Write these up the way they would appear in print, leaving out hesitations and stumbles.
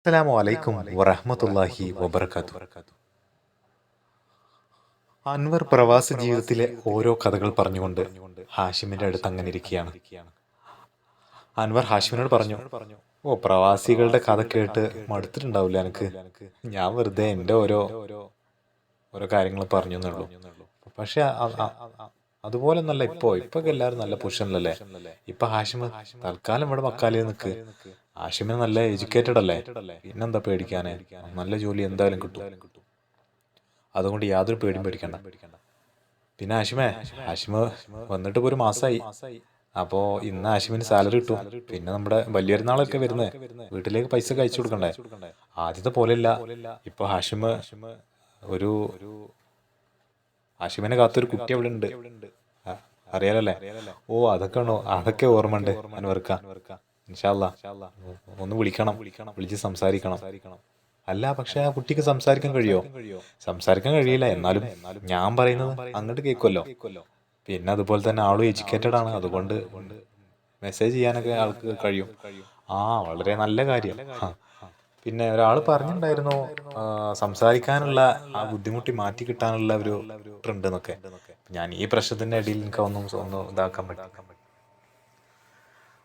അസ്സലാമു അലൈക്കും വറഹ്മത്തുള്ളാഹി വബറകാതുഹു. അൻവർ പ്രവാസ ജീവിതത്തിലെ ഓരോ കഥകൾ പറഞ്ഞുകൊണ്ട് ഹാഷിമിന്റെ അടുത്ത് അങ്ങനെ ഇരിക്കുകയാണ്. അൻവർ ഹാഷിമിനോട് പറഞ്ഞു, ഓ പ്രവാസികളുടെ കഥ കേട്ട് മടുത്തിട്ടുണ്ടാവില്ല എനിക്ക്. ഞാൻ വെറുതെ എൻ്റെ ഓരോ ഓരോ കാര്യങ്ങൾ പറഞ്ഞു എന്നുള്ളൂ. പക്ഷെ അതുപോലൊന്നല്ല. ഇപ്പൊ എല്ലാവരും നല്ല പൊസിഷനിലല്ലേ. ഇപ്പൊ ഹാഷിം തൽക്കാലം ഇവിടെ മക്കാലിൽ നിൽക്ക്. ഹാഷിമിന് നല്ല എഡ്യൂക്കേറ്റഡ് അല്ലേ, പിന്നെന്താ പേടിക്കാന്. നല്ല ജോലി എന്തായാലും കിട്ടും. അതുകൊണ്ട് യാതൊരു പേടിയും പേടിക്കണ്ട. പിന്നെ ഹാഷിമ് വന്നിട്ട് ഇപ്പോൾ ഒരു മാസമായി. അപ്പോൾ ഇന്ന് ഹാഷിമിന് സാലറി കിട്ടും. പിന്നെ നമ്മുടെ വലിയൊരുന്നാളൊക്കെ വരുന്നത്, വീട്ടിലേക്ക് പൈസ അയച്ചു കൊടുക്കണ്ടേ. ആദ്യത്തെ പോലെയല്ല. ഇപ്പൊ ഒരു ഹാഷിമിനെ കാത്തൊരു കുട്ടി അവിടെ ഉണ്ട്. അറിയാലല്ലേ. ഓ അതൊക്കെ ഓർമ്മ ഉണ്ട് അൻവർക്ക. ഇൻഷാ അല്ലാ ഒന്ന് വിളിക്കണം, വിളിച്ച് സംസാരിക്കണം. അല്ല, പക്ഷെ ആ കുട്ടിക്ക് സംസാരിക്കാൻ കഴിയോ? സംസാരിക്കാൻ കഴിയില്ല, എന്നാലും ഞാൻ പറയുന്നത് അങ്ങോട്ട് കേൾക്കുമല്ലോ. പിന്നെ അതുപോലെ തന്നെ ആളും എഡ്യൂക്കേറ്റഡ് ആണ്, അതുകൊണ്ട് മെസ്സേജ് ചെയ്യാനൊക്കെ ആൾക്ക് കഴിയും. ആ, വളരെ നല്ല കാര്യം. പിന്നെ ഒരാൾ പറഞ്ഞിട്ടുണ്ടായിരുന്നു, സംസാരിക്കാനുള്ള ആ ബുദ്ധിമുട്ടി മാറ്റി കിട്ടാനുള്ള ഒരു ട്രെൻഡ് എന്നൊക്കെ. ഞാൻ ഈ പ്രശ്നത്തിന്റെ ഇടയിൽ എനിക്ക് ഒന്ന് ഇതാക്കാൻ പറ്റും.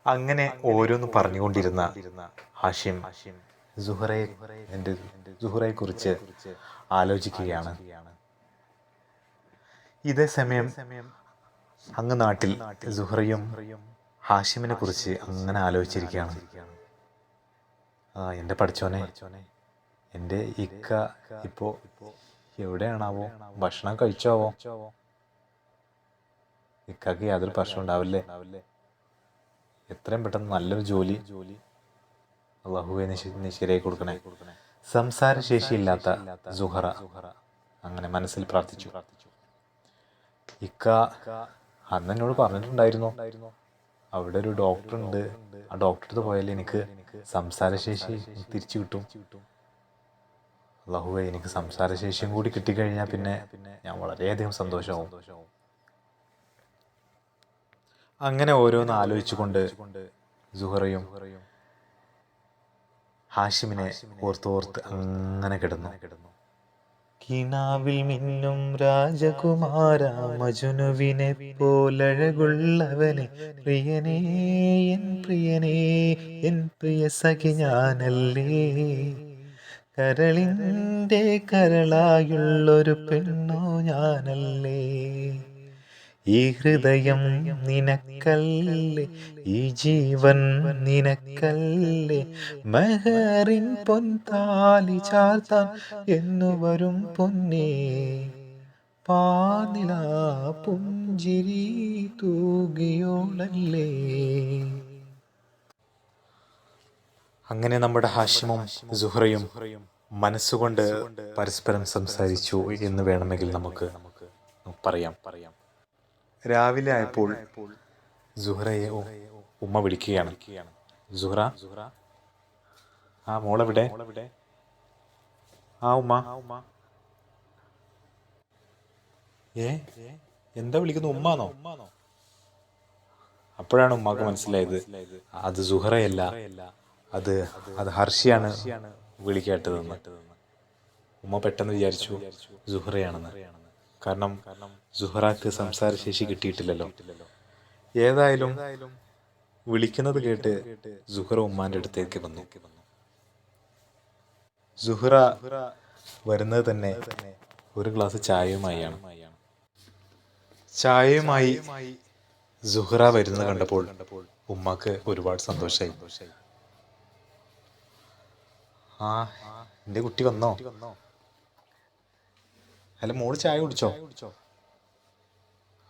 അങ്ങനെ ഓരോന്ന് പറഞ്ഞുകൊണ്ടിരുന്ന ഹാഷിം സുഹറയെ കുറിച്ച് ആലോചിക്കുകയാണ്. ഇതേ സമയം അങ്ങ് നാട്ടിൽ സുഹറയും ഹാഷിമിനെ കുറിച്ച് അങ്ങനെ ആലോചിച്ചിരിക്കുകയാണ്. എൻ്റെ പഠിച്ചോനെ, എൻ്റെ ഇക്ക ഇപ്പോ എവിടെയാണാവോ? ഭക്ഷണം കഴിച്ചാവോ? ഇക്കക്ക് യാതൊരു പ്രശ്നം ഉണ്ടാവില്ലേ? എത്രയും പെട്ടെന്ന് നല്ലൊരു ജോലി അള്ളാഹുവെ നീ ശരിയായി കൊടുക്കണേ. സംസാരശേഷിയില്ലാത്ത സുഹറ അങ്ങനെ മനസ്സിൽ പ്രാർത്ഥിച്ചു. ഇക്ക അന്ന് എന്നോട് പറഞ്ഞിട്ടുണ്ടായിരുന്നു, അവിടെ ഒരു ഡോക്ടർ ഉണ്ട്, ആ ഡോക്ടറെ അടുത്ത് പോയാൽ എനിക്ക് സംസാരശേഷി തിരിച്ചു കിട്ടും. അള്ളാഹുവെ, എനിക്ക് സംസാരശേഷിയും കൂടി കിട്ടിക്കഴിഞ്ഞാൽ പിന്നെ ഞാൻ വളരെയധികം സന്തോഷമാവും. അങ്ങനെ ഓരോന്ന് ആലോചിച്ചുകൊണ്ട് സുഹറയും ഹാഷിമിനെ ഓർത്തോർത്ത് അങ്ങനെ കിടന്നു. കിനാവിൽ മിന്നും രാജകുമാര മജുനുവിനെ പോലഴകുള്ളവനെ, പ്രിയനേ എൻ പ്രിയനേ എൻ പ്രിയ സഖി ഞാനല്ലേ, കരളിൻ്റെ കരളായുള്ളൊരു പെണ്ണോ ഞാനല്ലേ, ഈ ഹൃദയം നിനക്കല്ലേ, ഈ ജീവൻ നിനക്കല്ലേ, മെഹറിൻ പൊൻതാലി ചാർത്താൻ എന്നു വരും പൊന്നേ, പാനിലാ പുഞ്ചിരി തൂകിയോളല്ലേ. അങ്ങനെ നമ്മുടെ ഹാഷിമും സുഹറയും മനസ്സുകൊണ്ട് പരസ്പരം സംസാരിച്ചു എന്ന് വേണമെങ്കിൽ നമുക്ക് പറയാം. രാവിലെ ആയപ്പോൾ സുഹറയെ ഉമ്മ വിളിക്കുകയാണ്. സുഹറ, ആ മോളെവിടെ? ആ ഉമ്മ. എന്താ വിളിക്കുന്നു, ഉമ്മാന്നോ? അപ്പോഴാണ് ഉമ്മാക്ക് മനസ്സിലായത് അത് സുഹറയല്ല, അത് ഹർഷിയാണ് വിളിക്കേട്ടതെന്ന്. ഉമ്മ പെട്ടെന്ന് വിചാരിച്ചു സുഹറയാണെന്ന്. കാരണം സുഹറക്ക് സംസാരശേഷി കിട്ടിയിട്ടില്ലല്ലോ. ഏതായാലും വിളിക്കുന്നത് കേട്ട് സുഹറ ഉമ്മാന്റെ അടുത്തേക്ക് വന്നു. സുഹറ വരുന്നത് തന്നെ ഒരു ഗ്ലാസ് ചായയുമായാണ്. ചായയുമായി സുഹറ വരുന്നത് കണ്ടപ്പോൾ ഉമ്മാക്ക് ഒരുപാട് സന്തോഷമായി. ആ, എൻ്റെ കുട്ടി വന്നോ? അല്ല, മോള് ചായ കുടിച്ചോ?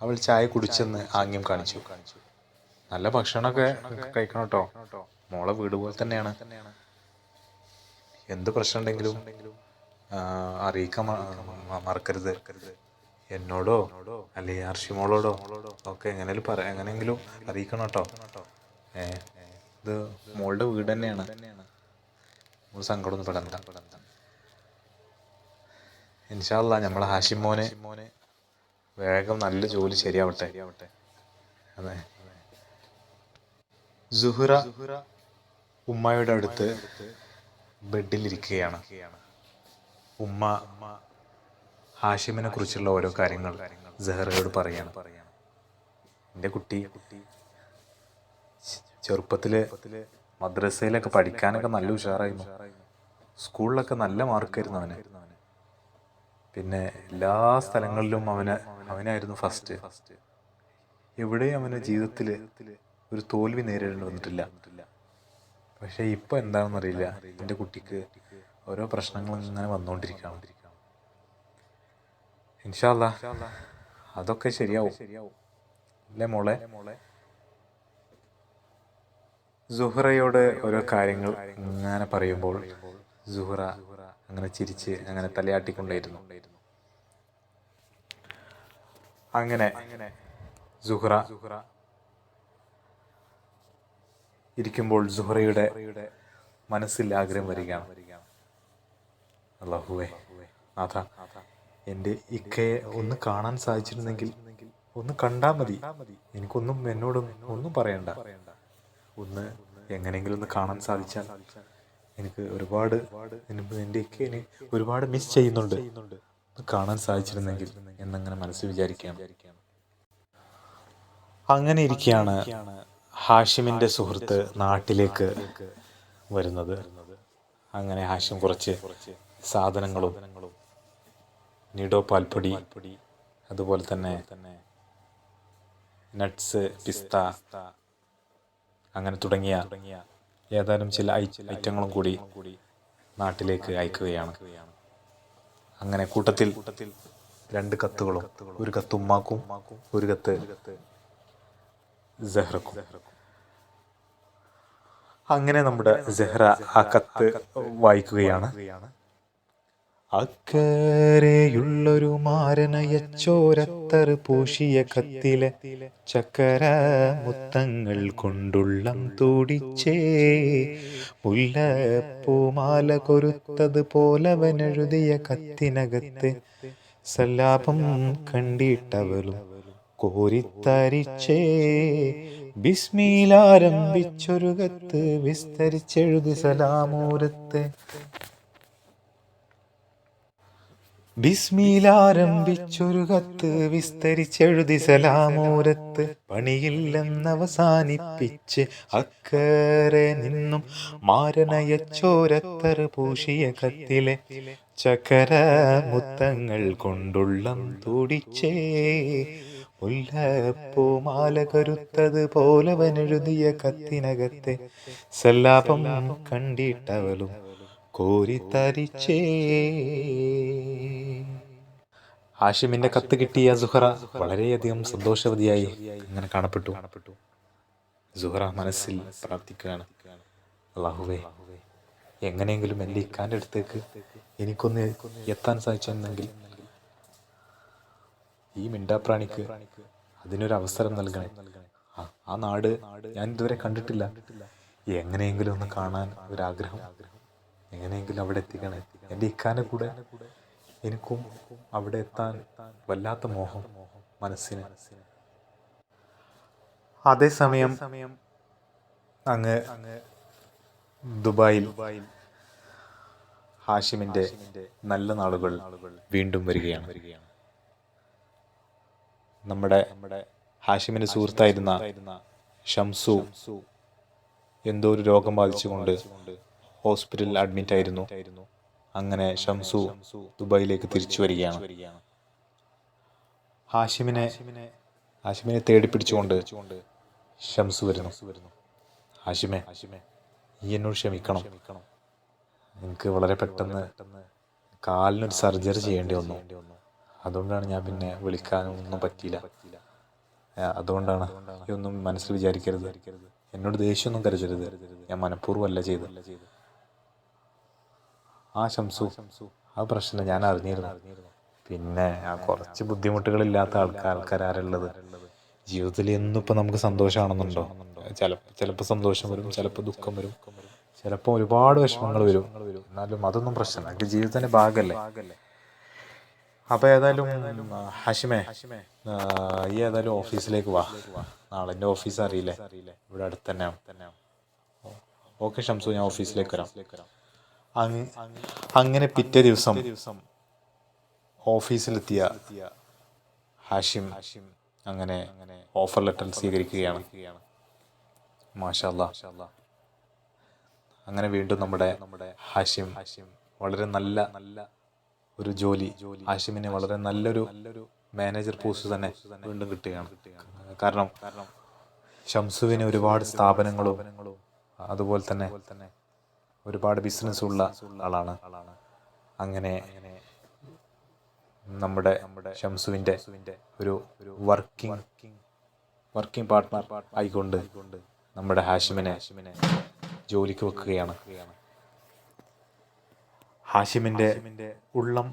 അവൾ ചായ കുടിച്ചെന്ന് ആംഗ്യം കാണിച്ചു. നല്ല ഭക്ഷണമൊക്കെ കഴിക്കണം കേട്ടോ. മോളെ വീട് പോലെ തന്നെയാണ്. എന്ത് പ്രശ്നം ഉണ്ടെങ്കിലും അറിയിക്കാൻ മറക്കരുത്. എന്നോടോ അല്ലെങ്കിൽ ഹർഷിമോളോടോ ഒക്കെ എങ്ങനെയെങ്കിലും അറിയിക്കണം കേട്ടോ. ഇത് മോളുടെ വീട് തന്നെയാണ്. മോൾ സങ്കടമൊന്നും പെടണ്ട. ഇൻഷാ അല്ലാ നമ്മളെ ഹാഷിം മോനെ വേഗം നല്ല ജോലി ശരിയാവട്ടെ. അതെ. സുഹറ ഉമ്മയുടെ അടുത്ത് ബെഡിലിരിക്കുകയാണ്. ഉമ്മ ഹാഷിമിനെ കുറിച്ചുള്ള ഓരോ കാര്യങ്ങൾ സെഹ്റയോട് പറയാണ്. എൻ്റെ കുട്ടി ചെറുപ്പത്തിൽ മദ്രസയിലൊക്കെ പഠിക്കാനൊക്കെ നല്ല ഉഷാറായിരുന്നു. സ്കൂളിലൊക്കെ നല്ല മാർക്കായിരുന്നു അവന്. പിന്നെ എല്ലാ സ്ഥലങ്ങളിലും അവനായിരുന്നു ഫസ്റ്റ്. എവിടെയും അവന് ജീവിതത്തിൽ ഒരു തോൽവി നേരിടേണ്ടി വന്നിട്ടില്ല. പക്ഷേ ഇപ്പോൾ എന്താണെന്നറിയില്ല, എൻ്റെ കുട്ടിക്ക് ഓരോ പ്രശ്നങ്ങളും ഇങ്ങനെ വന്നുകൊണ്ടിരിക്കുകയാണ്. ഇൻഷാ അല്ലാഹ് അതൊക്കെ ശരിയാവും അല്ലേ മോളെ? സുഹറയോട് ഓരോ കാര്യങ്ങൾ ഇങ്ങനെ പറയുമ്പോൾ സുഹറ അങ്ങനെ ചിരിച്ച് അങ്ങനെ തലയാട്ടിക്കൊണ്ടേയിരുന്നു. അങ്ങനെ സുഹറ ഇരിക്കുമ്പോൾ സുഹറയുടെ മനസ്സിൽ ആഗ്രഹം വരികയാണ്. അല്ലാഹുവേ, നാഥ, എൻ്റെ ഇക്കയെ ഒന്ന് കാണാൻ സാധിച്ചിരുന്നെങ്കിൽ ഒന്ന് കണ്ടാൽ മതി. എനിക്കൊന്നും എന്നോടും ഒന്നും പറയണ്ട. ഒന്ന് എങ്ങനെയെങ്കിലും ഒന്ന് കാണാൻ സാധിച്ചാൽ എനിക്ക് ഒരുപാട് എൻ്റെ ഇക്കയെ ഒരുപാട് മിസ് ചെയ്യുന്നുണ്ട്. കാണാൻ സാധിച്ചിരുന്നെങ്കിൽ എന്നങ്ങനെ മനസ്സിൽ വിചാരിക്കുകയാണ്. അങ്ങനെ ഇരിക്കുകയാണ് ഹാഷിമിൻ്റെ സുഹൃത്ത് നാട്ടിലേക്ക് വരുന്നത്. അങ്ങനെ ഹാഷിം കുറച്ച് സാധനങ്ങളും നിഡോ പാൽപ്പൊടി, അതുപോലെ തന്നെ നട്ട്സ്, പിസ്ത, അങ്ങനെ തുടങ്ങിയ ഏതാനും ചില ഐറ്റങ്ങളും കൂടി നാട്ടിലേക്ക് അയക്കുകയാണ്. അങ്ങനെ കൂട്ടത്തിൽ 2 കത്തുകളും, ഒരു കത്ത് ഉമ്മാക്കും ഒരു കത്ത് സെഹ്റക്കും. അങ്ങനെ നമ്മുടെ സെഹ്റ ആ കത്ത് വായിക്കുകയാണ്. അക്കരെയുള്ളൊരു മാരനയച്ചോരത്തർ പൂശിയ കത്തിലെ ചക്കര മുത്തങ്ങൾ കൊണ്ടുള്ളം തൂടിച്ചേ, മുല്ലപ്പൂമാല കൊരുത്തത് പോലവനെഴുതിയ കത്തിനകത്ത് സല്ലാപം കണ്ടിട്ടവളും കോരിത്തരിച്ചേ, ബിസ്മിലാരംഭിച്ചൊരു കത്ത് വിസ്തരിച്ചെഴുതി സലാമൂരത്തെ, ബിസ്മിലാരംഭിച്ചൊരു കത്ത് വിസ്തരിച്ചെഴുതി സലാമൂരത്ത്, പണിയില്ലെന്നവസാനിപ്പിച്ച് അക്കരെ നിന്നും മാരനയച്ചോരത്തർ പൂശിയ കത്തിലെ ചക്കര മുത്തങ്ങൾ കൊണ്ടുള്ളം തൂടിച്ചേ, മുല്ലപ്പൂമാല കരുത്തത് പോലവനെഴുതിയ കത്തിനകത്തെ സല്ലാപം കണ്ടിട്ടവളും കോരിത്തരിച്ചേ. ഹാഷിമിന്റെ കത്ത് കിട്ടിയ സുഹറ വളരെയധികം സന്തോഷവതിയായി ഇങ്ങനെ കാണപ്പെട്ടു. സുഹറ മനസ്സിൽ പ്രാർത്ഥിക്കുകയാണ്, അല്ലാഹുവേ, എങ്ങനെയെങ്കിലും എൻ്റെ ഇക്കാൻ്റെ അടുത്തേക്ക് എനിക്കൊന്ന് എത്താൻ സാധിച്ചെന്നെങ്കിൽ ഈ മിണ്ടാപ്രാണിക്ക് അതിനൊരു അവസരം നൽകണേ. ആ നാട് ഞാൻ ഇതുവരെ കണ്ടിട്ടില്ല. എങ്ങനെയെങ്കിലും ഒന്ന് കാണാൻ ഒരാഗ്രഹം, എങ്ങനെയെങ്കിലും അവിടെ എത്തിക്കണേ. എൻ്റെ ഇക്കാൻ്റെ കൂടെ എനിക്കും അവിടെ എത്താൻ വല്ലാത്ത മോഹം മനസ്സിന്. അതേസമയം അങ്ങ് ദുബായിൽ ഹാഷിമിൻ്റെ നല്ല നാളുകൾ വീണ്ടും വരികയാണ്. നമ്മുടെ ഹാഷിമിൻ്റെ സുഹൃത്തായിരുന്ന ഷംസു എന്തോ ഒരു രോഗം ബാധിച്ചുകൊണ്ട് ഹോസ്പിറ്റലിൽ അഡ്മിറ്റ് ആയിരുന്നു. അങ്ങനെ ഷംസു ദുബായിലേക്ക് തിരിച്ചു വരികയാണ്. ഹാഷിമിനെ തേടി പിടിച്ചുകൊണ്ട് ഷംസു വരുന്നു. ഹാഷിമേ, ഈ എന്നോട് ക്ഷമിക്കണം. എനിക്ക് വളരെ പെട്ടെന്ന് കാലിനൊരു സർജറി ചെയ്യേണ്ടി വന്നു. അതുകൊണ്ടാണ് ഞാൻ പിന്നെ വിളിക്കാനും ഒന്നും പറ്റിയില്ല. അതുകൊണ്ടാണ്. ഇതൊന്നും മനസ്സിൽ വിചാരിക്കരുത്. എന്നോട് ദേഷ്യമൊന്നും കരുതരുത്. ഞാൻ മനഃപൂർവ്വമല്ല ചെയ്തത്. ആ ഷംസു, ആ പ്രശ്നം ഞാൻ അറിഞ്ഞിരുന്നു. പിന്നെ ആ കുറച്ച് ബുദ്ധിമുട്ടുകളില്ലാത്ത ആൾക്കാരുള്ളത് ജീവിതത്തിൽ എന്നും ഇപ്പം നമുക്ക് സന്തോഷമാണെന്നുണ്ടോ? ചിലപ്പോൾ സന്തോഷം വരും, ചിലപ്പോൾ ദുഃഖം വരും, ചിലപ്പോൾ ഒരുപാട് വിഷമങ്ങൾ വരും. എന്നാലും അതൊന്നും പ്രശ്നമല്ല, എനിക്ക് ജീവിതത്തിൻ്റെ ഭാഗമല്ലേ. അപ്പോൾ ഏതായാലും ഹാഷിമേ, ഈ ഏതായാലും ഓഫീസിലേക്ക് വാ. നാളെ എൻ്റെ ഓഫീസ് അറിയില്ലേ, ഇവിടെ അടുത്ത് തന്നെയാണ്. ഓക്കെ ഷംസു, ഞാൻ ഓഫീസിലേക്ക് വരാം. അങ്ങ് അങ്ങനെ പിറ്റേ ദിവസം ഓഫീസിലെത്തിയ ഹാഷിം അങ്ങനെ ഓഫർ ലെറ്റർ സ്വീകരിക്കുകയാണ്. മാഷാ അല്ലാ. അങ്ങനെ വീണ്ടും നമ്മുടെ ഹാഷിം വളരെ നല്ല ഒരു ജോലി, ഹാഷിമിന് വളരെ നല്ലൊരു മാനേജർ പോസ്റ്റ് തന്നെ വീണ്ടും കിട്ടുകയാണ്. കാരണം ഷംസുവിന് ഒരുപാട് സ്ഥാപനങ്ങളും അതുപോലെ തന്നെ ഒരുപാട് ബിസിനസ്സുള്ള ആളാണ്. അങ്ങനെ നമ്മുടെ ഷംസുവിൻ്റെ ഒരു വർക്കിംഗ് പാർട്ട്ണർ ആയിക്കൊണ്ട് നമ്മുടെ ഹാഷിമിനെ ജോലിക്ക് വെക്കുകയാണ്. ഹാഷിമിൻ്റെ ഉള്ളം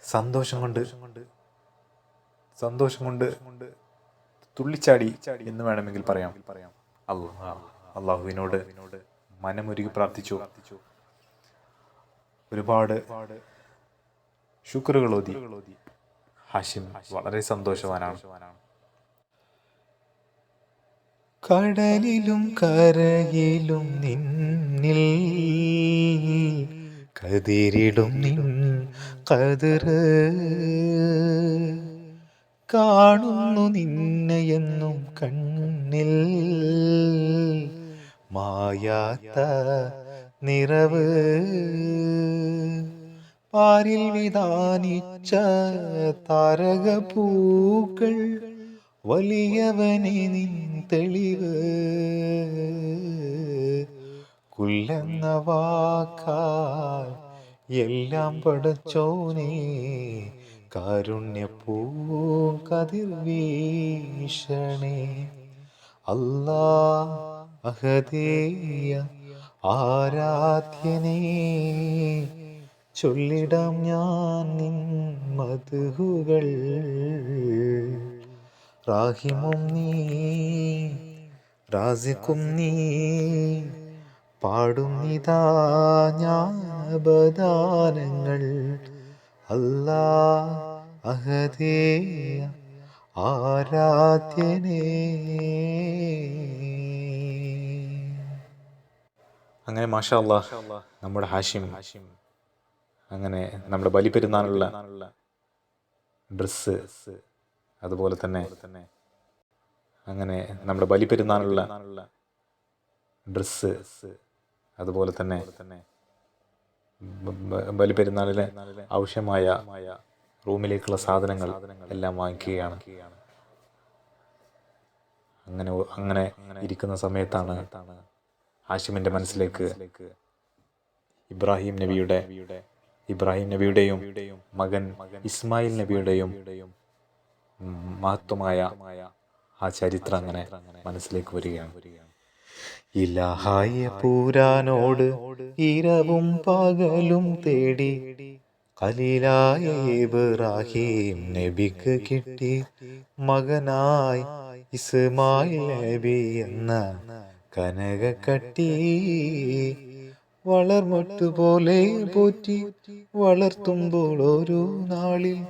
സന്തോഷം കൊണ്ട് തുള്ളിച്ചാടി എന്ന് വേണമെങ്കിൽ പറയാം. അള്ളാഹുവിനോട് മനമുരുകി പ്രാർത്ഥിച്ചു. ഒരുപാട് ശുക്റുകൾ ഓതി. ഹാഷിം വളരെ സന്തോഷവാനാണ്. കടലിലും കരയിലും നിന്നിൽ കതിരിടും നിൻ കതിർ കാണുന്നു നിന്നെയെന്നും കണ്ണിൽ മായാത്ത നിറവ് പാരിൽ വിധാനിച്ച താരകപ്പൂക്കൾ വലിയവനെ നിൻ തെളിവ് കുല്ലെന്ന വാക്കാൽ എല്ലാം പടച്ചോനെ കാരുണ്യപ്പൂങ്കതിർ വീശണേ അല്ലാ അഹദേയ ആരാധ്യനേ ചൊല്ലിടാം ഞാൻ നിൻ മദ്ഹുകൾ റാഹിമും നീ റാസിഖും നീ പാടുന്നിതാ ജ്ഞാപദാനങ്ങൾ അല്ലാ അഹദേയ ആരാധ്യനേ. അങ്ങനെ മാഷാ അല്ലാഹ് നമ്മുടെ ഹാഷിം അങ്ങനെ നമ്മുടെ ബലിപെരുന്നാനുള്ള ഡ്രസ്സ് അതുപോലെ തന്നെ അങ്ങനെ നമ്മുടെ ബലിപെരുന്നാനുള്ള ഡ്രസ്സ് അതുപോലെ തന്നെ ബലിപെരുന്നാളിലെ ആവശ്യമായ റൂമിലേക്കുള്ള സാധനങ്ങൾ എല്ലാം വാങ്ങിക്കുകയാണ്. അങ്ങനെ ഇരിക്കുന്ന സമയത്താണ് ഹാഷിമിൻ്റെ മനസ്സിലേക്ക് ഇബ്രാഹിം നബിയുടെയും മകൻ ഇസ്മായിൽ നബിയുടെയും മഹത്വമായ ആ ചരിത്രം അങ്ങനെ മനസ്സിലേക്ക് വരികയാണ്. ഇലാഹായ പൂരാനോട് ഇരവും പകലും തേടി ഖലീലായ ഇബ്രാഹിം നബിക്ക് കിട്ടി മകനായി ഇസ്മായിൽ നബി എന്ന കനകക്കട്ടി വളർമൊട്ടുപോലെ പോറ്റി വളർത്തുമ്പോൾ ഒരു നാളിൽ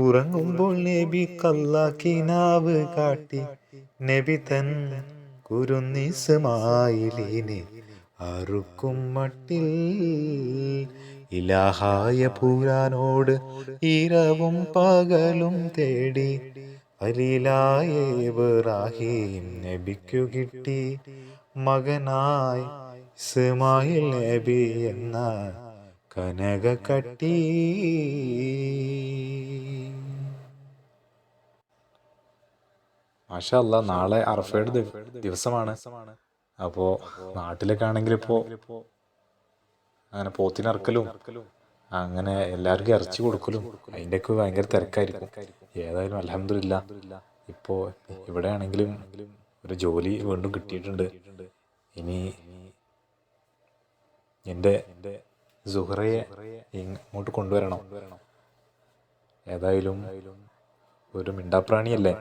ഉറങ്ങുമ്പോൾ നബി കല്ലാക്കിനാവ് കാട്ടി നബി തൻ കുരുന്നിസ്മായിലിനെ അറുക്കും മട്ടിൽ ഇലാഹായ പൂരാനോട് ഇരവും പകലും തേടി ഖലീലായ ഇബ്രാഹിം നബിക്കു കിട്ടി മകനായി ഇസ്മായിൽ നബി എന്ന കനകക്കട്ടി. മാഷാ അല്ലാ, നാളെ അറഫയുടെ ദിവസമാണ്. അപ്പോൾ നാട്ടിലൊക്കെ ആണെങ്കിൽ ഇപ്പോൾ അങ്ങനെ പോത്തിനറക്കലും അങ്ങനെ എല്ലാവർക്കും ഇറച്ചി കൊടുക്കലും അതിൻ്റെയൊക്കെ ഭയങ്കര തിരക്കായിരിക്കും. ഏതായാലും അൽഹംദുലില്ലാ ഇപ്പോൾ ഇവിടെ ആണെങ്കിലും ഒരു ജോലി വീണ്ടും കിട്ടിയിട്ടുണ്ട്. ഇനി എൻ്റെ സുഹറയെ ഇങ്ങോട്ട് കൊണ്ടുവരണം. ഏതായാലും ഒരു മിണ്ടാപ്രാണിയല്ലേ.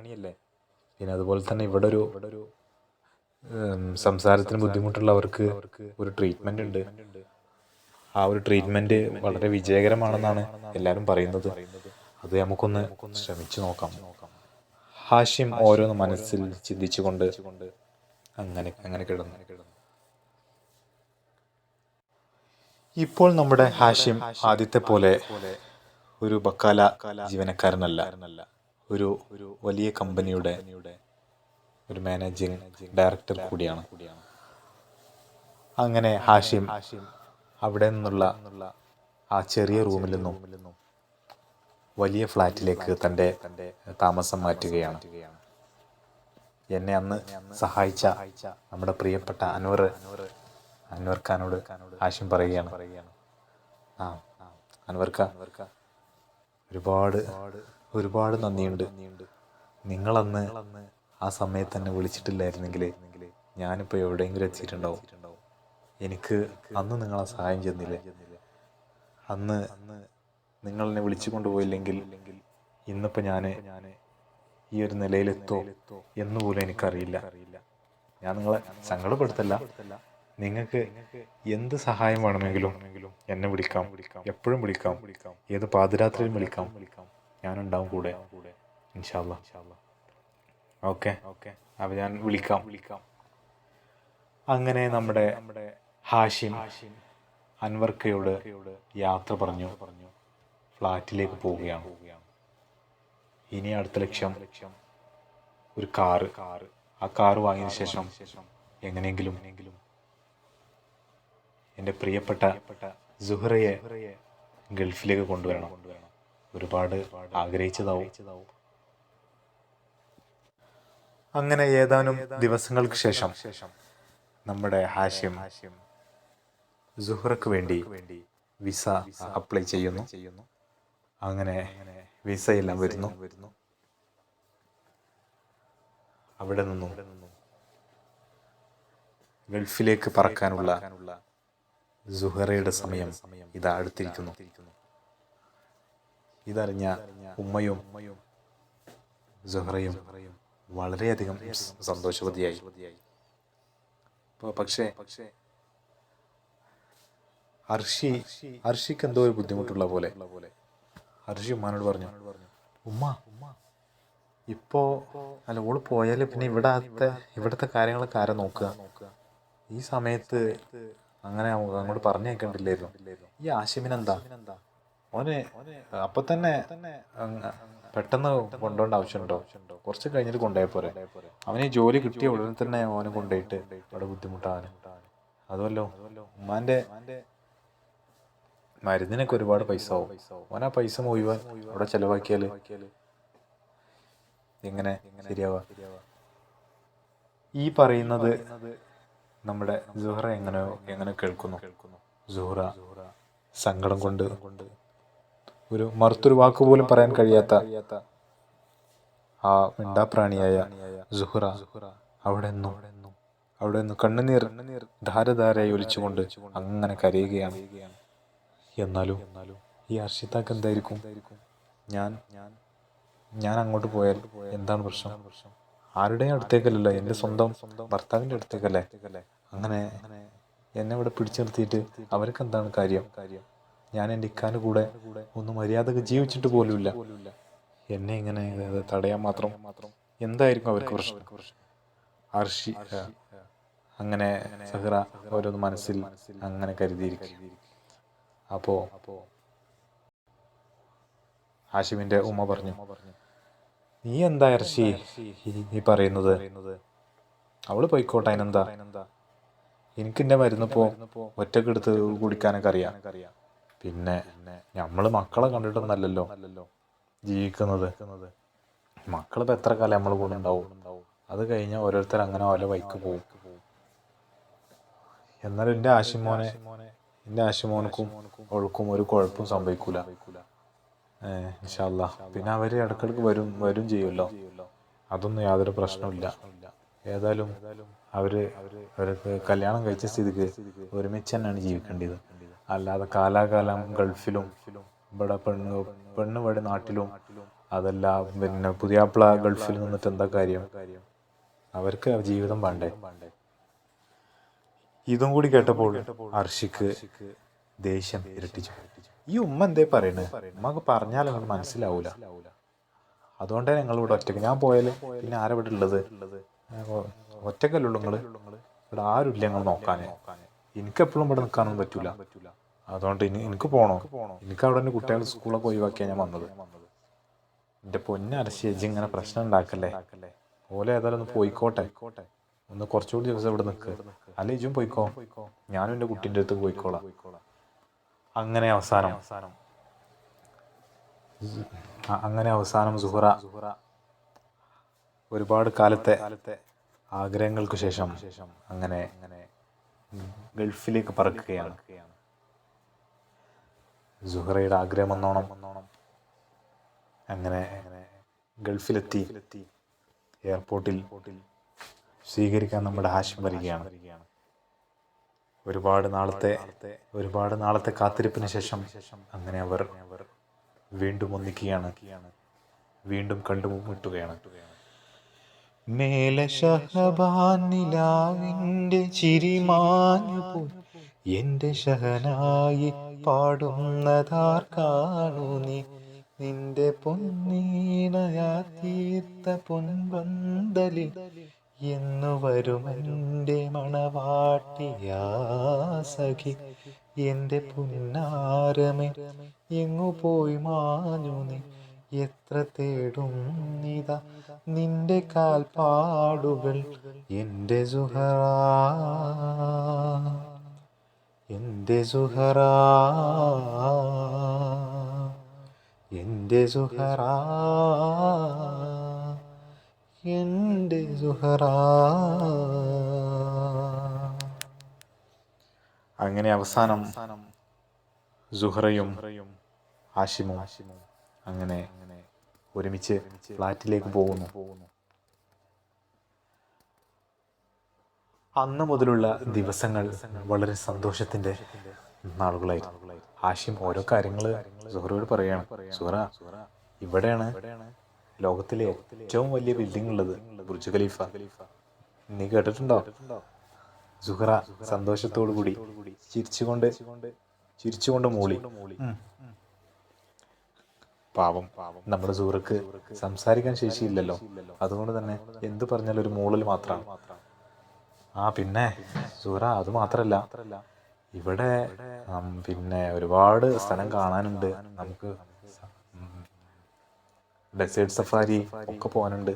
പിന്നെ അതുപോലെ തന്നെ ഇവിടെ ഒരു സംസാരത്തിന് ബുദ്ധിമുട്ടുള്ളവർക്ക് ഒരു ട്രീറ്റ്മെൻ്റ് ഉണ്ട്. ആ ഒരു ട്രീറ്റ്മെൻറ്റ് വളരെ വിജയകരമാണെന്നാണ് എല്ലാവരും പറയുന്നത്. അത് നമുക്കൊന്ന് ശ്രമിച്ചു നോക്കാം. ഹാഷിം ഓരോന്ന് മനസ്സിൽ ചിന്തിച്ചുകൊണ്ട് അങ്ങനെ കിടന്നു. ഇപ്പോൾ നമ്മുടെ ഹാഷിം ആദ്യത്തെ പോലെ ഒരു ബക്കാല ജീവനക്കാരനല്ല. ഒരു വലിയ കമ്പനിയുടെ ഒരു മാനേജിംഗ് ഡയറക്ടർ കൂടിയാണ്. അങ്ങനെ ഹാഷിം അവിടെ നിന്നുള്ള ആ ചെറിയ റൂമിൽ നിന്നും വലിയ ഫ്ലാറ്റിലേക്ക് തൻ്റെ താമസം മാറ്റുകയാണ്. എന്നെ അന്ന് സഹായിച്ച നമ്മുടെ പ്രിയപ്പെട്ട അൻവർ ഖാനോട് ഹാഷിം പറയുകയാണ്, ആ അൻവർ ഖാൻ, ഒരുപാട് നന്ദിയുണ്ട്. നിങ്ങളന്ന് ആ സമയത്ത് തന്നെ വിളിച്ചിട്ടില്ലായിരുന്നെങ്കിൽ ഞാനിപ്പോൾ എവിടെയെങ്കിലും എത്തിയിട്ടുണ്ടാവും. എനിക്ക് അന്ന് നിങ്ങളെ സഹായം ചെയ്യുന്നില്ലേ, അന്ന് നിങ്ങൾ എന്നെ വിളിച്ചു കൊണ്ടുപോയില്ലെങ്കിൽ ഇന്നിപ്പോൾ ഞാൻ ഈ ഒരു നിലയിലെത്തോ എന്നുപോലും എനിക്കറിയില്ല. ഞാൻ നിങ്ങളെ സങ്കടപ്പെടുത്തല്ല. നിങ്ങൾക്ക് എന്ത് സഹായം വേണമെങ്കിലും എന്നെ വിളിക്കാം, എപ്പോഴും വിളിക്കാം, ഏത് പാതിരാത്രിയിലും വിളിക്കാം. ഞാനുണ്ടാവും കൂടെ, ഇൻഷാ അല്ലാഹ്. ഓക്കെ, അപ്പോൾ ഞാൻ വിളിക്കാം. അങ്ങനെ നമ്മുടെ ഹാഷിം അൻവർക്കയോട് യാത്ര പറഞ്ഞു ഫ്ലാറ്റിലേക്ക് പോവുകയാണ്. ഇനി അടുത്ത ലക്ഷ്യം ഒരു കാറ്. ആ കാറ് വാങ്ങിയതിന് ശേഷം എങ്ങനെയെങ്കിലും എൻ്റെ പ്രിയപ്പെട്ട സുഹറയെ ഗൾഫിലേക്ക് കൊണ്ടുവരണം. ഒരുപാട് ആഗ്രഹിച്ചതാവും. അങ്ങനെ ഏതാനും ദിവസങ്ങൾക്ക് ശേഷം നമ്മുടെ ഹാഷിം സുഹറക്ക് വേണ്ടി വിസ അപ്ലൈ ചെയ്യുന്നു. അങ്ങനെ വിസയെല്ലാം വരുന്നു. അവിടെ നിന്നും ഗൾഫിലേക്ക് പറക്കാനുള്ള സുഹറയുടെ സമയം ഇതാ അടുത്തിരിക്കുന്നു. ഇതറിഞ്ഞ ഉമ്മയും സുഹറയും വളരെയധികം സന്തോഷവതിയായി. പക്ഷേ അർഷിക്ക് എന്തോ ഒരു ബുദ്ധിമുട്ടുള്ള പോലെ അർഷി ഉമ്മാനോട് പറഞ്ഞു, ഉമ്മ ഇപ്പോൾ അല്ല, ഓള് പോയാൽ പിന്നെ ഇവിടുത്തെ കാര്യങ്ങളൊക്കെ ആരാ നോക്കുക? ഈ സമയത്ത് അങ്ങനെ അങ്ങോട്ട് പറഞ്ഞേക്കണ്ടില്ലായിരുന്നു. ഈ ആശിമിനെന്താ, ഓന് അപ്പൊ തന്നെ പെട്ടെന്ന് കൊണ്ടുപോകേണ്ട ആവശ്യമുണ്ടോ? കുറച്ച് കഴിഞ്ഞിട്ട് കൊണ്ടുപോയ പോരെ. അവന് ഈ ജോലി കിട്ടിയ ഉടനെ തന്നെ ഓനെ കൊണ്ടുപോയിട്ട് അവിടെ ബുദ്ധിമുട്ടാണ്. അതുമല്ലോ ഉമ്മാന്റെ മരുന്നിനൊക്കെ ഒരുപാട് പൈസ ആവും. ഓനാ പൈസ മുഴുവൻ അവിടെ ചെലവാക്കിയാൽ എങ്ങനെ ശരിയാവാ? ഈ പറയുന്നത് നമ്മുടെ സുഹറ എങ്ങനെ കേൾക്കുന്നു. സുഹറ സങ്കടം കൊണ്ട് ഒരു മറുത്തൊരു വാക്ക് പോലും പറയാൻ കഴിയാത്ത ആ മിണ്ടാപ്രാണിയായ സുഹറ അവിടെ നിന്ന് കണ്ണുനീർ ധാരധാരയായി ഒലിച്ചുകൊണ്ട് അങ്ങനെ കരയുകയാണ്. എന്നാലും ഈ അർഷിതാക്ക് എന്തായിരിക്കും? ഞാൻ അങ്ങോട്ട് പോയാൽ എന്താണ് പ്രശ്നം? ആരുടെയും അടുത്തേക്കല്ലല്ലോ, എൻ്റെ സ്വന്തം ഭർത്താവിൻ്റെ അടുത്തേക്കല്ലേ. അങ്ങനെ എന്നെ ഇവിടെ പിടിച്ചു നിർത്തിയിട്ട് അവർക്ക് എന്താണ് കാര്യം? ഞാൻ എൻ്റെ ഇക്കാൻ്റെ കൂടെ ഒന്ന് മര്യാദക്ക് ജീവിച്ചിട്ട് പോലുമില്ല. എന്നെ ഇങ്ങനെ തടയാൻ മാത്രം എന്തായിരിക്കും അവർക്ക് പ്രശ്നം? അർഷി അങ്ങനെ സഹറ ഓരോന്ന് മനസ്സിൽ അങ്ങനെ കരുതിയിരിക്കും. അപ്പോൾ ഹാഷിമിൻ്റെ ഉമ്മ പറഞ്ഞു, നീ എന്താ അർഷി ഈ പറയുന്നത്? അവള് പോയിക്കോട്ടെ, അതിനെന്താ? എനിക്കെൻ്റെ മരുന്നിപ്പോൾ ഒറ്റക്കെടുത്ത് കുടിക്കാനൊക്കെ അറിയാം. പിന്നെ നമ്മൾ മക്കളെ കണ്ടിട്ടൊന്നല്ലല്ലോ ജീവിക്കുന്നത്. മക്കളിപ്പോൾ എത്ര കാലം നമ്മൾ കൂടെ ഉണ്ടാവും? അത് കഴിഞ്ഞാൽ ഓരോരുത്തർ അങ്ങനെ ഓരോ വഴിക്ക് പോകും. എന്നാലും എൻ്റെ ആശിമോനക്കും അവൾക്കും ഒരു കുഴപ്പവും സംഭവിക്കൂല, ഇൻഷാ അല്ലാഹ്. പിന്നെ അവർ ഇടയ്ക്കിടയ്ക്ക് വരും ചെയ്യുമല്ലോ, അതൊന്നും യാതൊരു പ്രശ്നമില്ല. ഏതായാലും അവർക്ക് കല്യാണം കഴിച്ച സ്ഥിതിക്ക് ഒരുമിച്ച് തന്നെയാണ് ജീവിക്കേണ്ടത്. അല്ലാതെ കാലാകാലം ഗൾഫിലും ഇവിടെ പെണ്ണ് ഇവിടെ നാട്ടിലും, അതല്ല പിന്നെ പുതിയാപ്പിള ഗൾഫിൽ നിന്നിട്ട് എന്താ കാര്യം? അവർക്ക് ജീവിതം വേണ്ടേ? ഇതും കൂടി കേട്ടപ്പോൾ അർഷിക്ക് ദേഷ്യം ഇരട്ടിച്ചു. ഈ ഉമ്മ എന്തേ പറയണേ? ഉമ്മക്ക് പറഞ്ഞാൽ നിങ്ങൾ മനസ്സിലാവൂല. അതുകൊണ്ടേ ഞങ്ങളിവിടെ ഒറ്റയ്ക്ക്. ഞാൻ പോയാൽ പിന്നെ ആരാ ഇവിടെ ഉള്ളത്? ഒറ്റക്കല്ലുള്ളൂ നിങ്ങൾ. ഇവിടെ ആരുമില്ല ഞങ്ങൾ നോക്കാൻ. എനിക്കെപ്പോഴും ഇവിടെ നിൽക്കാനൊന്നും പറ്റൂല. അതുകൊണ്ട് എനിക്ക് പോകണോ? എനിക്ക് അവിടെ തന്നെ കുട്ടികൾ സ്കൂളൊക്കെ ഒഴിവാക്കിയാണ് ഞാൻ വന്നത്. എൻ്റെ പൊന്നരശി എജ്ജ് ഇങ്ങനെ പ്രശ്നം ഉണ്ടാക്കല്ലേ. ഓലെ ഏതായാലും ഒന്ന് പോയിക്കോട്ടെ, ഒന്ന് കുറച്ചുകൂടി ദിവസം ഇവിടെ നിൽക്ക്. അല്ല ഇജും പോയിക്കോ, ഞാനും എൻ്റെ കുട്ടീൻ്റെ അടുത്ത് പോയിക്കോളാം. അങ്ങനെ അവസാനം സുഹറ ഒരുപാട് കാലത്തെ ആഗ്രഹങ്ങൾക്ക് ശേഷം അങ്ങനെ ഗൾഫിലേക്ക് പറക്കുകയാണ്. സുഹറയുടെ ആഗ്രഹം എന്നോണം അങ്ങനെ ഗൾഫിലെത്തി. എയർപോർട്ടിൽ സ്വീകരിക്കാൻ നമ്മുടെ ഹാഷിം വരികയാണ്. ഒരുപാട് നാളത്തെ കാത്തിരിപ്പിന് ശേഷം അങ്ങനെ അവർ വീണ്ടും ഒന്നിക്കുകയാണ്, വീണ്ടും കണ്ടുമുട്ടുകയാണ്. മേലെ ഷഹബാൻ നിലാവിൻ്റെ ചിരിമാഞ്ഞുപോയി, എൻ്റെ ഷഹനായി പാടുന്നതാർ കാണൂ നീ, നിന്റെ പൊന്നീണയാ തീർത്ത പൊൻപന്തലിൽ എന്നു വരുമെൻ്റെ മണവാട്ടിയാ സഖി, എൻ്റെ പുന്നാരമേ എങ്ങു പോയി മാഞ്ഞു നീ, എത്ര തേടും നിതാ നിന്റെ കാൽപ്പാടുകൾ, എൻ്റെ സുഹറാ, എൻ്റെ സുഹറാ, എൻ്റെ സുഹറാ, എൻ്റെ സുഹറാ. അങ്ങനെ അവസാനം സുഹറയും ഹാഷിമും അങ്ങനെ ഒരുമിച്ച് ഫ്ലാറ്റിലേക്ക് പോകുന്നു. അന്ന് മുതലുള്ള ദിവസങ്ങൾ വളരെ സന്തോഷത്തിൻ്റെ നാളുകളായിരുന്നു. ഹാഷിം ഓരോ കാര്യങ്ങൾ സുഹറയോട് പറയുകയാണ്. സുഹറ, ഇവിടെയാണ് ലോകത്തിലെ ഏറ്റവും വലിയ ബിൽഡിംഗ് ഉള്ളത്, ബുർജ് ഖലീഫ. നീ കേട്ടിട്ടുണ്ടോ? സുഹറ സന്തോഷത്തോടു കൂടി ചിരിച്ചുകൊണ്ട് മൂളി. പാവം, നമ്മുടെ സുഹൃക്ക് സംസാരിക്കാൻ ശേഷിയില്ലല്ലോ, അതുകൊണ്ട് തന്നെ എന്തു പറഞ്ഞാലും ഒരു മൂളൽ മാത്രമാണ്. പിന്നെ സുഹറ, അത് മാത്രല്ല, ഇവിടെ പിന്നെ ഒരുപാട് സ്ഥലം കാണാനുണ്ട്. നമുക്ക് ഡെസേർട്ട് സഫാരി ഒക്കെ പോകാനുണ്ട്,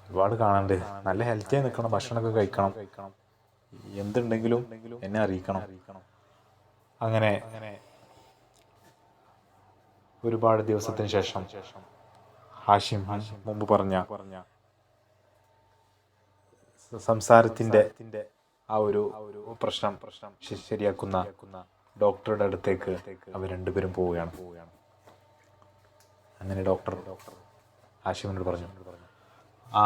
ഒരുപാട് കാണാനുണ്ട്. നല്ല ഹെൽത്തിയായി നിൽക്കണം, ഭക്ഷണമൊക്കെ കഴിക്കണം, എന്തുണ്ടെങ്കിലും എന്നെ അറിയിക്കണം. അങ്ങനെ ഒരുപാട് ദിവസത്തിന് ശേഷം ഹാഷിം മുമ്പ് പറഞ്ഞ സംസാരത്തിൻ്റെ ആ ഒരു പ്രശ്നം ശരിയാക്കുന്ന ഡോക്ടറുടെ അടുത്തേക്ക് അവർ രണ്ടുപേരും പോവുകയാണ്. അങ്ങനെ ഡോക്ടർ ഹാഷിമിനോട് പറഞ്ഞു,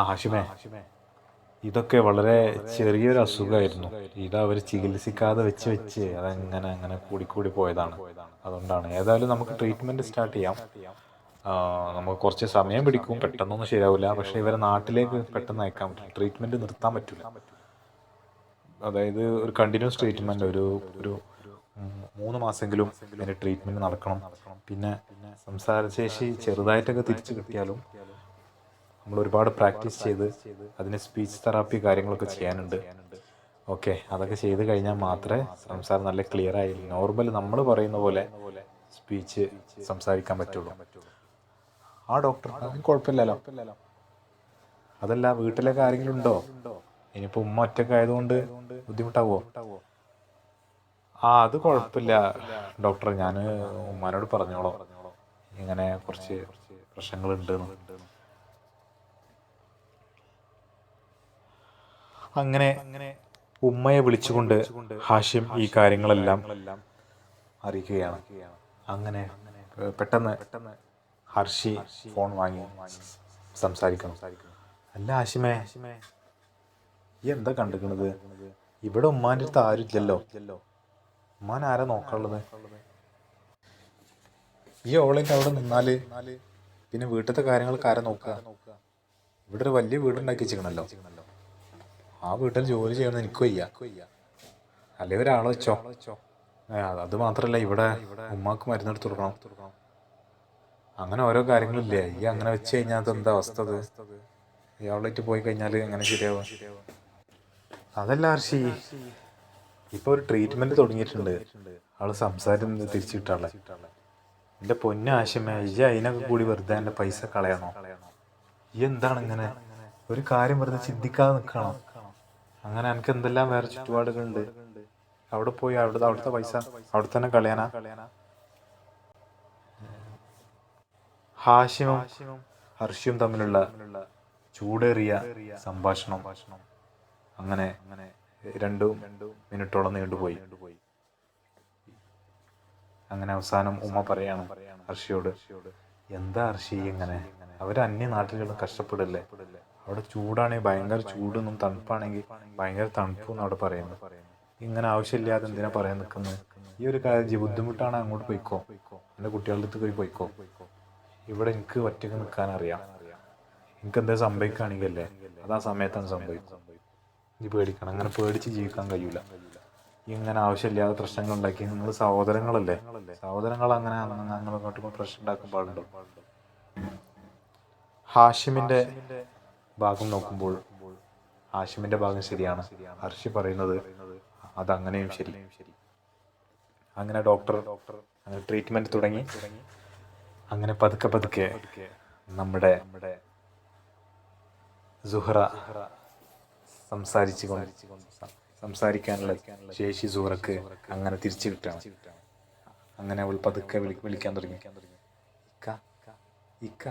ഹാഷിമേ, ഇതൊക്കെ വളരെ ചെറിയൊരു അസുഖമായിരുന്നു. ഇത് അവർ ചികിത്സിക്കാതെ വെച്ച് അതങ്ങനെ കൂടിക്കൂടി പോയതാണ്. അതുകൊണ്ടാണ്. ഏതായാലും നമുക്ക് ട്രീറ്റ്മെൻറ്റ് സ്റ്റാർട്ട് ചെയ്യാം. നമുക്ക് കുറച്ച് സമയം പിടിക്കും, പെട്ടെന്നൊന്നും ശരിയാവില്ല. പക്ഷേ ഇവരെ നാട്ടിലേക്ക് പെട്ടെന്ന് അയക്കാൻ പറ്റില്ല, ട്രീറ്റ്മെൻറ്റ് നിർത്താൻ പറ്റില്ല. അതായത് ഒരു കണ്ടിന്യൂസ് ട്രീറ്റ്മെൻറ്റ് ഒരു 3 മാസമെങ്കിലും അതിൻ്റെ ട്രീറ്റ്മെൻറ്റ് നടക്കണം. പിന്നെ സംസാരശേഷി ചെറുതായിട്ടൊക്കെ തിരിച്ചു കിട്ടിയാലും നമ്മൾ ഒരുപാട് പ്രാക്ടീസ് ചെയ്ത് അതിന് സ്പീച്ച് തെറാപ്പി കാര്യങ്ങളൊക്കെ ചെയ്യാനുണ്ട്. ഓക്കെ, അതൊക്കെ ചെയ്ത് കഴിഞ്ഞാൽ മാത്രമേ സംസാരം നല്ല ക്ലിയറായി നോർമൽ നമ്മൾ പറയുന്ന പോലെ സ്പീച്ച് സംസാരിക്കാൻ പറ്റുള്ളൂ. ഡോക്ടർ, കുഴപ്പമില്ലല്ലോ. അതല്ല, വീട്ടിലൊക്കെ ആരെങ്കിലും ഉണ്ടോ? ഇനിയിപ്പോൾ ഉമ്മ ഒറ്റയ്ക്ക് ആയതുകൊണ്ട് ബുദ്ധിമുട്ടാവോ? അത് കുഴപ്പമില്ല ഡോക്ടർ, ഞാൻ ഉമ്മാനോട് പറഞ്ഞോളാം, ഇങ്ങനെ കുറച്ച് പ്രശ്നങ്ങളുണ്ട്. അങ്ങനെ ഉമ്മയെ വിളിച്ചുകൊണ്ട് ഹാഷിം ഈ കാര്യങ്ങളെല്ലാം അറിയിക്കുകയാണ്. അങ്ങനെ പെട്ടെന്ന് ഹർഷി ഫോൺ വാങ്ങി സംസാരിക്കണം. അല്ല ഹാഷിമേ, ഈ എന്താ കണ്ടിരിക്കണത്? ഇവിടെ ഉമ്മാൻ്റെ അടുത്ത് ആരും ഇല്ലല്ലോ, ഉമ്മാൻ ആരാ നോക്കാനുള്ളത്? ഈ ഓളേക്ക് അവിടെ നിന്നാൽ പിന്നെ വീട്ടിലത്തെ കാര്യങ്ങൾക്ക് ആരാ നോക്കുക? ഇവിടെ ഒരു വലിയ വീടുണ്ടാക്കി വെച്ചിരിക്കണല്ലോ, ആ വീട്ടിൽ ജോലി ചെയ്യണമെന്ന് എനിക്ക് വയ്യ, അല്ലെങ്കിൽ ഒരാളെ വെച്ചോ. അത് മാത്രമല്ല, ഇവിടെ ഉമ്മാക്ക് മരുന്നെടുത്ത് കൊടുക്കണം, അങ്ങനെ ഓരോ കാര്യങ്ങളില്ലേ. ഈ അങ്ങനെ വെച്ച് കഴിഞ്ഞാൽ അതെന്താ അവസ്ഥ? ഇയാളായിട്ട് പോയി കഴിഞ്ഞാൽ എങ്ങനെ ശരിയാവുക? അതല്ല ഹർഷി, ഇപ്പോൾ ഒരു ട്രീറ്റ്മെൻറ്റ് തുടങ്ങിയിട്ടുണ്ട്, അവൾ സംസാരം തിരിച്ചു കിട്ടാളെ. എൻ്റെ പൊന്നു ആശിമേ, ഇജ്ജ് അതിനൊക്കെ കൂടി വെറുതെ എൻ്റെ പൈസ കളയണോ? ഈ എന്താണ് ഇങ്ങനെ ഒരു കാര്യം വെറുതെ ചിന്തിക്കാതെ നിൽക്കണോ? അങ്ങനെ എനിക്ക് എന്തെല്ലാം വേറെ ചുറ്റുപാടുകളുണ്ട്. അവിടെ പോയി അവിടുത്തെ പൈസ അവിടെ തന്നെ കളയാനാ? ഹാഷിമും ഹർഷിയും തമ്മിലുള്ള ചൂടേറിയ സംഭാഷണം അങ്ങനെ 2 മിനിറ്റോളം നീണ്ടുപോയി. അങ്ങനെ അവസാനം ഉമ്മ പറയാണ് ഹർഷിയോട്, എന്താ ഹർഷി ഇങ്ങനെ? അവർ അന്യനാട്ടിലുള്ള കഷ്ടപ്പെടില്ലേ? അവിടെ ചൂടാണെങ്കിൽ ഭയങ്കര ചൂടെന്നും തണുപ്പാണെങ്കിൽ ഭയങ്കര തണുപ്പെന്നും അവിടെ പറയുന്നു. ഇങ്ങനെ ആവശ്യമില്ലാതെ എന്തിനാ പറയാൻ നിൽക്കുന്നത്? ഈ ഒരു കാര്യം ബുദ്ധിമുട്ടാണ്, അങ്ങോട്ട് പോയിക്കോ, എൻ്റെ കുട്ടികളുടെ അടുത്ത് പോയി പോയിക്കോ. ഇവിടെ എനിക്ക് ഒറ്റയ്ക്ക് നിൽക്കാൻ അറിയാം. എനിക്ക് എന്താ സംഭവിക്കുകയാണെങ്കിലല്ലേ അതാ സമയത്താണ് സംഭവിക്കും. നീ പേടിക്കണം. അങ്ങനെ പേടിച്ച് ജീവിക്കാൻ കഴിയൂല. ഇങ്ങനെ ആവശ്യമില്ലാതെ പ്രശ്നങ്ങൾ ഉണ്ടാക്കി. നിങ്ങൾ സഹോദരങ്ങളല്ലേ, സഹോദരങ്ങൾ അങ്ങനെ അങ്ങോട്ടും പ്രശ്നം ഉണ്ടാക്കാൻ പാടുണ്ടോ? ഹാഷിമിൻ്റെ ഭാഗം നോക്കുമ്പോൾ ഹാഷിമിൻ്റെ ഭാഗം ശരിയാണ്. ഹർഷി പറയുന്നത് അതങ്ങനെയും ശരി. അങ്ങനെ ഡോക്ടർ അങ്ങനെ ട്രീറ്റ്മെൻറ്റ് തുടങ്ങി. അങ്ങനെ പതുക്കെ നമ്മുടെ സുഹറ സംസാരിക്കാനുള്ള ശേഷി സുഹറക്ക് അങ്ങനെ തിരിച്ചു കിട്ടുകയാണ്. അങ്ങനെ അവൾ പതുക്കെ വിളിക്കാൻ തുടങ്ങി. ഇക്ക.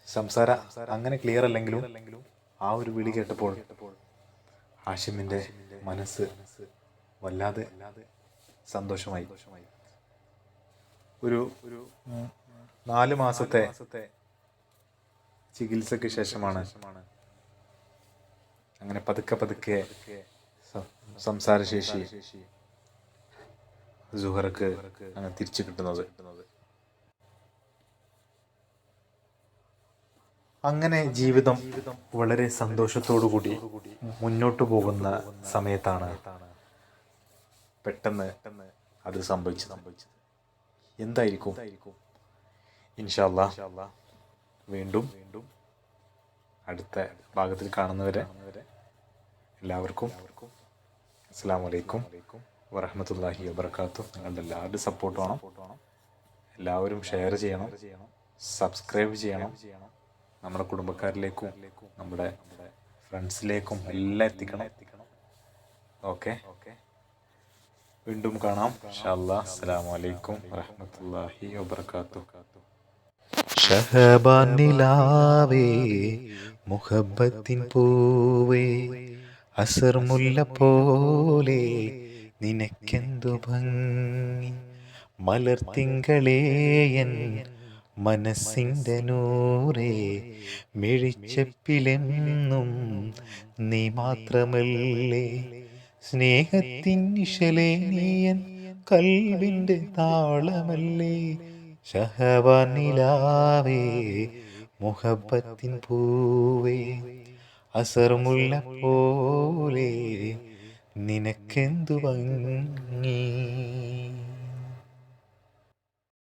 സംസാരം അങ്ങനെ ക്ലിയർ അല്ലെങ്കിലും ആ ഒരു വിളി കേട്ടപ്പോൾ ഹാഷിമിൻ്റെ മനസ്സ് വല്ലാതെ സന്തോഷമായി. ഒരു 4 മാസത്തെ ചികിത്സയ്ക്ക് ശേഷമാണ് അങ്ങനെ പതുക്കെ സംസാരശേഷി സുഹറക്ക് അങ്ങനെ തിരിച്ചു കിട്ടുന്നത്. അങ്ങനെ ജീവിതം വളരെ സന്തോഷത്തോടു കൂടി മുന്നോട്ടു പോകുന്ന സമയത്താണ് പെട്ടെന്ന് അത് സംഭവിച്ചത്. എന്തായിരിക്കും? ഇൻഷാ അല്ലാഹ് വീണ്ടും അടുത്ത ഭാഗത്തിൽ കാണുന്നവരെ എല്ലാവർക്കും അസ്സലാമു അലൈക്കും വറഹ്മത്തുള്ളാഹി വബറകാതുഹു. നിങ്ങളുടെ എല്ലാവരുടെയും സപ്പോർട്ട് വേണം. എല്ലാവരും ഷെയർ ചെയ്യണം, സബ്സ്ക്രൈബ് ചെയ്യണം. നമ്മുടെ കുടുംബക്കാരിലേക്കും നമ്മുടെ ഫ്രണ്ട്സിലേക്കും എല്ലാം എത്തിക്കണം. ഓക്കെ, വീണ്ടും കാണാം ഇൻഷാ അല്ലാഹ്. അസ്സലാമു അലൈക്കും വറഹ്മത്തുള്ളാഹി വബറകാതുഹു. ഷഹബാൻ നിലാവേ മുഹബത്തിൻ പൂവേ അസർ മുല്ല പോലെ നിനക്കെന്തു ഭംഗി മലർത്തിങ്കളേയൻ മനസ്സിൻ്റെ നൂറേ മിഴിച്ചപ്പിലെന്നും നീ മാത്രമല്ലേ സ്നേഹത്തിൻ നിശലേ നീയൻ കൽവിൻ്റെ താളമല്ലേ ഷഹബാൻ നിലാവേ മുഹബത്തിൻ പൂവേ അസർ മുല്ല പോലെ നിനക്കെന്തു ഭംഗി.